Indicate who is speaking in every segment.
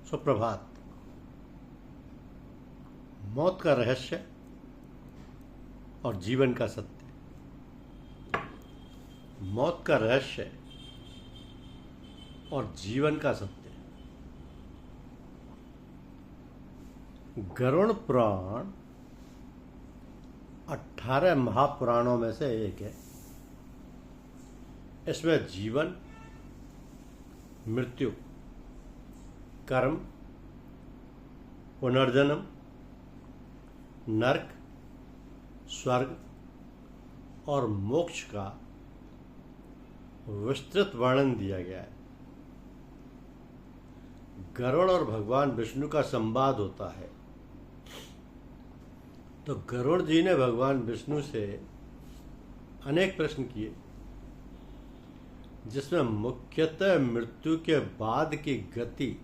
Speaker 1: सुप्रभात। मौत का रहस्य और जीवन का सत्य। मौत का रहस्य और जीवन का सत्य। गरुड़ पुराण 18 महापुराणों में से एक है। इसमें जीवन, मृत्यु, कर्म, पुनर्जन्म, नरक, स्वर्ग और मोक्ष का विस्तृत वर्णन दिया गया है। गरुड़ और भगवान विष्णु का संवाद होता है। तो गरुड़ जी ने भगवान विष्णु से अनेक प्रश्न किए, जिसमें मुख्यतः मृत्यु के बाद की गति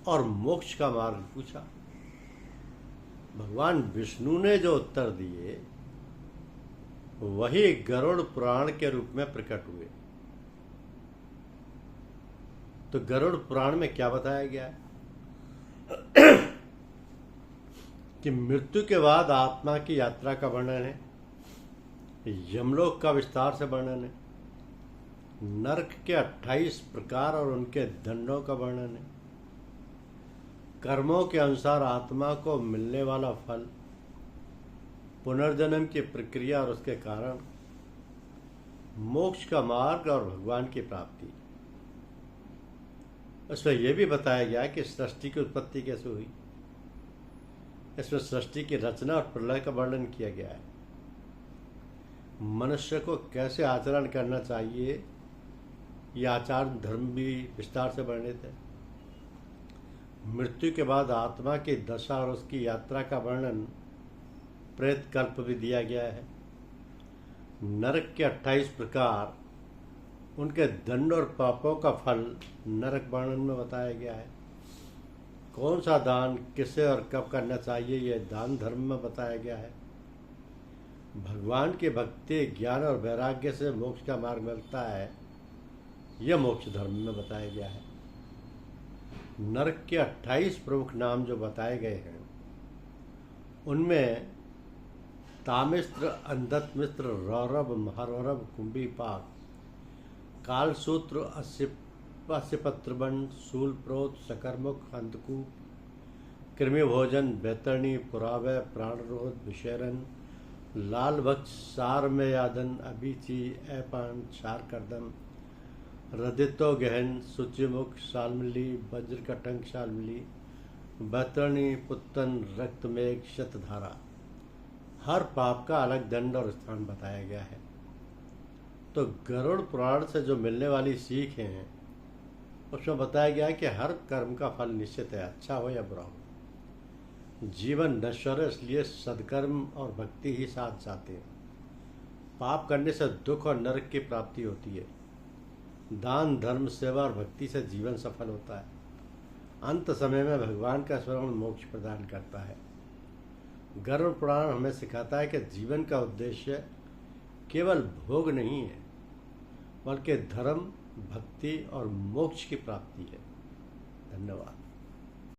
Speaker 1: और मोक्ष का मार्ग पूछा। भगवान विष्णु ने जो उत्तर दिए वही गरुड़ पुराण के रूप में प्रकट हुए। तो गरुड़ पुराण में क्या बताया गया है कि मृत्यु के बाद आत्मा की यात्रा का वर्णन है, यमलोक का विस्तार से वर्णन है, नरक के 28 प्रकार और उनके दंडों का वर्णन है, कर्मों के अनुसार आत्मा को मिलने वाला फल, पुनर्जन्म की प्रक्रिया और उसके कारण, मोक्ष का मार्ग और भगवान की प्राप्ति। इसमें यह भी बताया गया कि सृष्टि की उत्पत्ति कैसे हुई। इसमें सृष्टि की रचना और प्रलय का वर्णन किया गया है। मनुष्य को कैसे आचरण करना चाहिए, ये आचार धर्म भी विस्तार से वर्णित है। मृत्यु के बाद आत्मा की दशा और उसकी यात्रा का वर्णन प्रेत कल्प भी दिया गया है। नरक के 28 प्रकार, उनके दंड और पापों का फल नरक वर्णन में बताया गया है। कौन सा दान किसे और कब करना चाहिए, यह दान धर्म में बताया गया है। भगवान की भक्ति, ज्ञान और वैराग्य से मोक्ष का मार्ग मिलता है, यह मोक्ष धर्म में बताया गया है। नरक के 28 प्रमुख नाम जो बताए गए हैं, उनमें तामिस्त्र, अंधत्मिस्त्र, रौरव, महारौरव, कुंभीपाक, कालसूत्र, अस्यपत्रबन, शूलप्रोत, सकरमुख, अंधकूप, कृमिभोजन, बैतरणी, पुरावय, प्राणरोध, विषैरन, लालभक्ष, सारमेयादन, अबीची, ऐपान, क्षारकर्दम, रदितो गहन, सूचिमुख, शाल्मली, वज्रकटंक शाल्मली, बैतरणी, पुत्तन, रक्तमेघ, शतधारा। हर पाप का अलग दंड और स्थान बताया गया है। तो गरुड़ पुराण से जो मिलने वाली सीख है, उसमें बताया गया है कि हर कर्म का फल निश्चित है, अच्छा हो या बुरा हो। जीवन नश्वर है, इसलिए सद्कर्म और भक्ति ही साथ जाते हैं। पाप करने से दुख और नरक की प्राप्ति होती है। दान, धर्म, सेवा और भक्ति से जीवन सफल होता है। अंत समय में भगवान का स्मरण मोक्ष प्रदान करता है। गरुड़ पुराण हमें सिखाता है कि जीवन का उद्देश्य केवल भोग नहीं है, बल्कि धर्म, भक्ति और मोक्ष की प्राप्ति है। धन्यवाद।